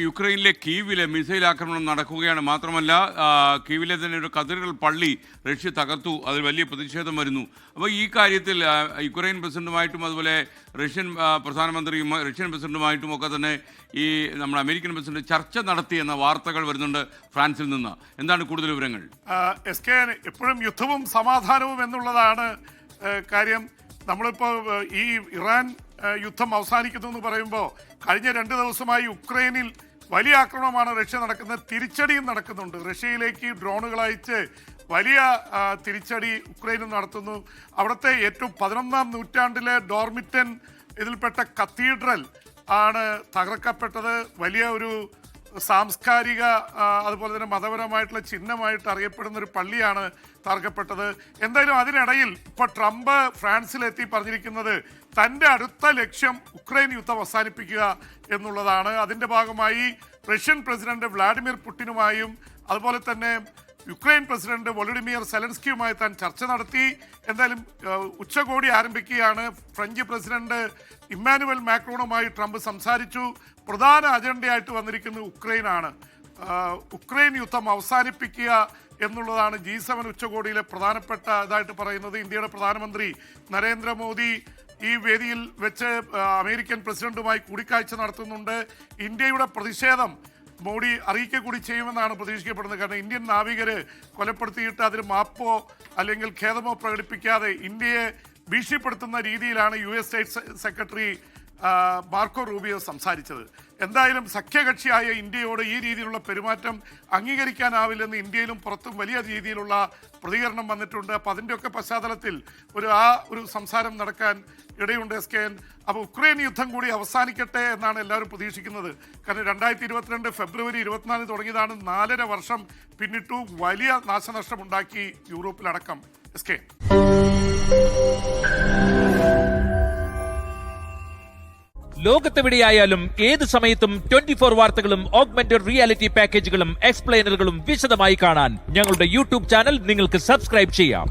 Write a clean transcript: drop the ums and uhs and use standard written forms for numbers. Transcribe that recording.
യുക്രൈനിലെ കീവിലെ മിസൈൽ ആക്രമണം നടക്കുകയാണ്. മാത്രമല്ല കീവിലെ തന്നെ ഒരു കത്തീഡ്രൽ പള്ളി റഷ്യ തകർത്തു. അതിൽ വലിയ പ്രതിഷേധം വരുന്നു. അപ്പോൾ ഈ കാര്യത്തിൽ യുക്രൈൻ പ്രസിഡന്റുമായിട്ടും അതുപോലെ റഷ്യൻ പ്രധാനമന്ത്രിയും റഷ്യൻ പ്രസിഡന്റുമായിട്ടും ഒക്കെ തന്നെ ഈ നമ്മുടെ അമേരിക്കൻ പ്രസിഡന്റ് ചർച്ച നടത്തിയെന്ന വാർത്തകൾ വരുന്നുണ്ട് ഫ്രാൻസിൽ നിന്ന്. എന്താണ് കൂടുതൽ വിവരങ്ങൾ? എപ്പോഴും യുദ്ധവും സമാധാനവും എന്നുള്ളതാണ് കാര്യം. നമ്മളിപ്പോൾ ഈ ഇറാൻ യുദ്ധം അവസാനിക്കുന്നു എന്ന് പറയുമ്പോൾ കഴിഞ്ഞ 2 ദിവസമായി യുക്രൈനിൽ വലിയ ആക്രമണമാണ് റഷ്യ നടക്കുന്നത്. തിരിച്ചടിയും നടക്കുന്നുണ്ട്. റഷ്യയിലേക്ക് ഡ്രോണുകൾ അയച്ച് വലിയ തിരിച്ചടി യുക്രൈനും നടത്തുന്നു. അവിടുത്തെ ഏറ്റവും 11ാം നൂറ്റാണ്ടിലെ ഡോർമിറ്റൻ ഇതിൽപ്പെട്ട കത്തീഡ്രൽ ആണ് തകർക്കപ്പെട്ടത്. വലിയ ഒരു സാംസ്കാരിക അതുപോലെ തന്നെ മതപരമായിട്ടുള്ള ചിഹ്നമായിട്ട് അറിയപ്പെടുന്ന ഒരു പള്ളിയാണ് തകർക്കപ്പെട്ടത്. എന്തായാലും അതിനിടയിൽ ഇപ്പോൾ ട്രംപ് ഫ്രാൻസിലെത്തി പറഞ്ഞിരിക്കുന്നത് തൻ്റെ അടുത്ത ലക്ഷ്യം ഉക്രൈൻ യുദ്ധം അവസാനിപ്പിക്കുക എന്നുള്ളതാണ്. അതിൻ്റെ ഭാഗമായി റഷ്യൻ പ്രസിഡന്റ് വ്ളാഡിമിർ പുടിനുമായും അതുപോലെ തന്നെ യുക്രൈൻ പ്രസിഡന്റ് വൊളോഡിമിർ സെലൻസ്കിയുമായി താൻ ചർച്ച നടത്തി. എന്തായാലും ഉച്ചകോടി ആരംഭിക്കുകയാണ്. ഫ്രഞ്ച് പ്രസിഡന്റ് ഇമ്മാനുവൽ മാക്രോണുമായി ട്രംപ് സംസാരിച്ചു. പ്രധാന അജണ്ടയായിട്ട് വന്നിരിക്കുന്നത് ഉക്രൈനാണ്. ഉക്രൈൻ യുദ്ധം അവസാനിപ്പിക്കുക എന്നുള്ളതാണ് G7 ഉച്ചകോടിയിലെ പ്രധാനപ്പെട്ട ഇതായിട്ട് പറയുന്നത്. ഇന്ത്യയുടെ പ്രധാനമന്ത്രി നരേന്ദ്രമോദി ഈ വേദിയിൽ വെച്ച് അമേരിക്കൻ പ്രസിഡന്റുമായി കൂടിക്കാഴ്ച നടത്തുന്നുണ്ട്. ഇന്ത്യയുടെ പ്രതിഷേധം മോഡി അറിയിക്കുക കൂടി ചെയ്യുമെന്നാണ് പ്രതീക്ഷിക്കപ്പെടുന്നത്. കാരണം ഇന്ത്യൻ നാവികര് കൊലപ്പെടുത്തിയിട്ട് അതിന് മാപ്പോ അല്ലെങ്കിൽ ഖേദമോ പ്രകടിപ്പിക്കാതെ ഇന്ത്യയെ ഭീഷണിപ്പെടുത്തുന്ന രീതിയിലാണ് US state secretary Marco Rubio സംസാരിച്ചത്. എന്തായാലും സഖ്യകക്ഷിയായ ഇന്ത്യയോട് ഈ രീതിയിലുള്ള പെരുമാറ്റം അംഗീകരിക്കാനാവില്ലെന്ന് ഇന്ത്യയിലും പുറത്തും വലിയ രീതിയിലുള്ള പ്രതികരണം വന്നിട്ടുണ്ട്. അപ്പോൾ അതിൻ്റെയൊക്കെ പശ്ചാത്തലത്തിൽ ഒരു സംസാരം നടക്കാൻ ഇടയുണ്ട്. അപ്പോൾ ഉക്രൈൻ യുദ്ധം കൂടി അവസാനിക്കട്ടെ എന്നാണ് എല്ലാവരും പ്രതീക്ഷിക്കുന്നത്. കാരണം 2022 ഫെബ്രുവരി 24 തുടങ്ങിയതാണ്. 4.5 വർഷം പിന്നിട്ടു. വലിയ നാശനഷ്ടമുണ്ടാക്കി യൂറോപ്പിലടക്കം. ലോകത്തെവിടെയായാലും ഏത് സമയത്തും 24 വാർത്തകളും ഓഗ്മെന്റഡ് റിയാലിറ്റി പാക്കേജുകളും എക്സ്പ്ലെയിനറുകളും വിശദമായി കാണാൻ ഞങ്ങളുടെ യൂട്യൂബ് ചാനൽ നിങ്ങൾക്ക് സബ്സ്ക്രൈബ് ചെയ്യാം.